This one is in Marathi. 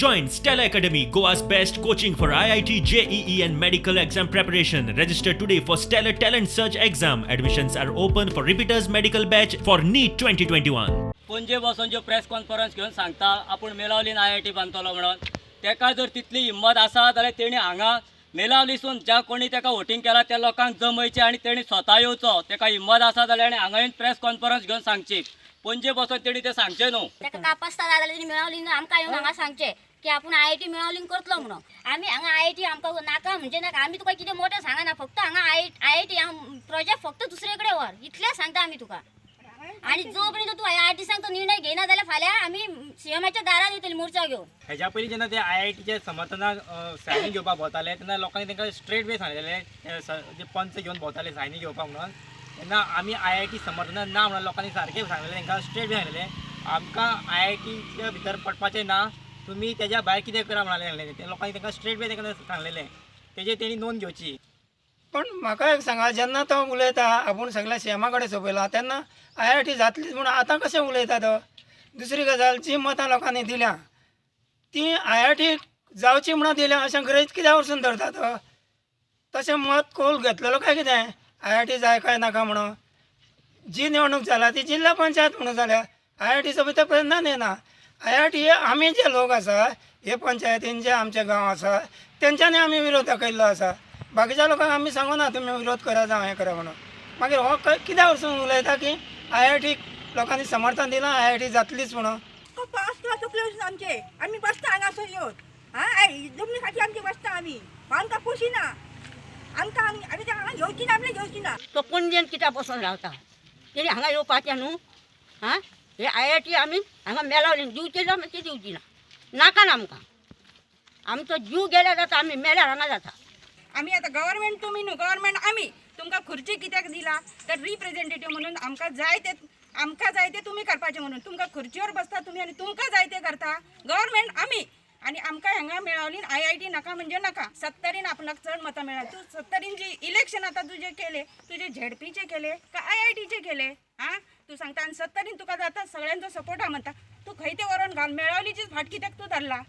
Join Stella Academy, Goa's best coaching for IIT, JEE and medical exam preparation. Register today for Stellar Talent Search exam. Admissions are open for repeaters medical batch for NEET 2021. पणजे बसून जो प्रेस कॉन्फरन्स घेवन सांगता आपण मेलावलीन IIT बांदतलो म्हणून तेका जर तितली हिम्मत आसा जाल्यार तेणी हांगा मेलावलीसून ज्या कोणी तेका वोटिंग केला त्या लोकांक जमयचे आणि तेणी स्वता येवचो तेका हिम्मत आसा जाल्यार हांगा येवन प्रेस कॉन्फरन्स घेवन सांगची पणजे बसून तेणी ते सांगचे न्हू तेका कापासता जाल्यार तेणी मेळवलीन आमकां येवन हांगा सांगचे की आपूण IIT मेळवलीन करतलो म्हणून आमी हांगा IIT आमकां नाका म्हणजे नाका आमी तुका कितें मोठें सांगना फक्त हांगा IIT प्रोजेक्ट फक्त दुसरे कडेन व्हर इतलें सांगता आमी तुका आणि जो पर्यंत तू IIT सांगतो निर्णय घेना जाल्यार फाल्यां आमी सीएमाच्या दारार येतली मोर्चा घेवन हेच्या पयलीं जेन्ना ते IITचे समर्थनाक सायनी घेवपाक भोंवताले तेन्ना लोकांनी तांकां स्ट्रेट वे सांगलेले जे पंच घेवन भोंवताले सायनी घेवपाक म्हणून तेन्ना आमी IIT समर्थनाक ना म्हणून लोकांनी सारकें सांगलेलें तांकां स्ट्रेट वे सांगलेलें आमकां IITच्या भितर पडपाचें ना तुमी तेज्या भायर कितें करा म्हणलें ते लोकांनी तांकां स्ट्रेट वे तांकां सांगलेलें तेजेर तेणी नोंद घेवची. पण म्हाका एक सांगा जेन्ना तो उलयता आपूण सगळ्या सीएमा कडेन सोपयला तेन्ना IIT जातलीच म्हणून आतां कशें उलयता तो. दुसरी गजाल जी मतां लोकांनी दिल्या ती IIT जावची म्हणून दिल्या अशें गरज कित्याक वचून धरता तो. तशें मत कौल घेतलेलो काय कितें IIT जाय काय नाका म्हणून. जी निवडणूक जाला ती जिल्हा पंचायत म्हणून जाल्या IITचो भितर प्रश्न येना. IIT हे आमी जे लोक आसा हे पंचायतीन जे आमचे गांव आसा तेंच्यांनी आमी विरोध दाखयल्लो आसा. बाकीच्या लोकांक आमी सांगूना तुमी विरोध करा जावं हें करा म्हणून. मागीर हो कित्याक वचून उलयता की IIT लोकांनी समर्थन दिलां IIT जातलीच म्हणून. पास क्लास चुकले आमचे आमी बसता हांगासर येवन हां जमनी खातीर आमचे बसता आमी आमकां पोशिना आमकां आमी ते हांगा घेवची ना आपले घेवची ना. तो पणजेन कित्याक बसून रावता तेणी हांगा येवपाचें न्हू. हां हे IIT आमी हांगा मेलावलीन दिवचे ना ती दिवची ना नाका ना आमकां. आमचो जीव गेल्यार जाता आमी मेल्यार हांगा जाता. आमी आतां गव्हर्मेंट तुमी न्हू गव्हर्मेंट आमी तुमकां खुर्ची कित्याक दिला तर रिप्रेझेंटेटिव्ह म्हणून आमकां जाय ते तुमी करपाचें म्हणून तुमकां खुर्चीवर बसता तुमी आनी तुमकां जाय ते करता गव्हर्मेंट आमी आनी आमकां हांगा मेळवलीन IIT नाका म्हणजे नाका. 70 आपणाक चड मतां मेळ्ळा. तूं 70 जी इलेक्शन आतां तुजे केले तुजे ZPचे केले का IITचे केले हां तूं सांगता आनी 70 तुका जाता सगळ्यांचो सपोर्ट आहा म्हणटा तूं खंय ते व्हरून घाल मेळवलीचीच फाट कित्याक तूं धरला.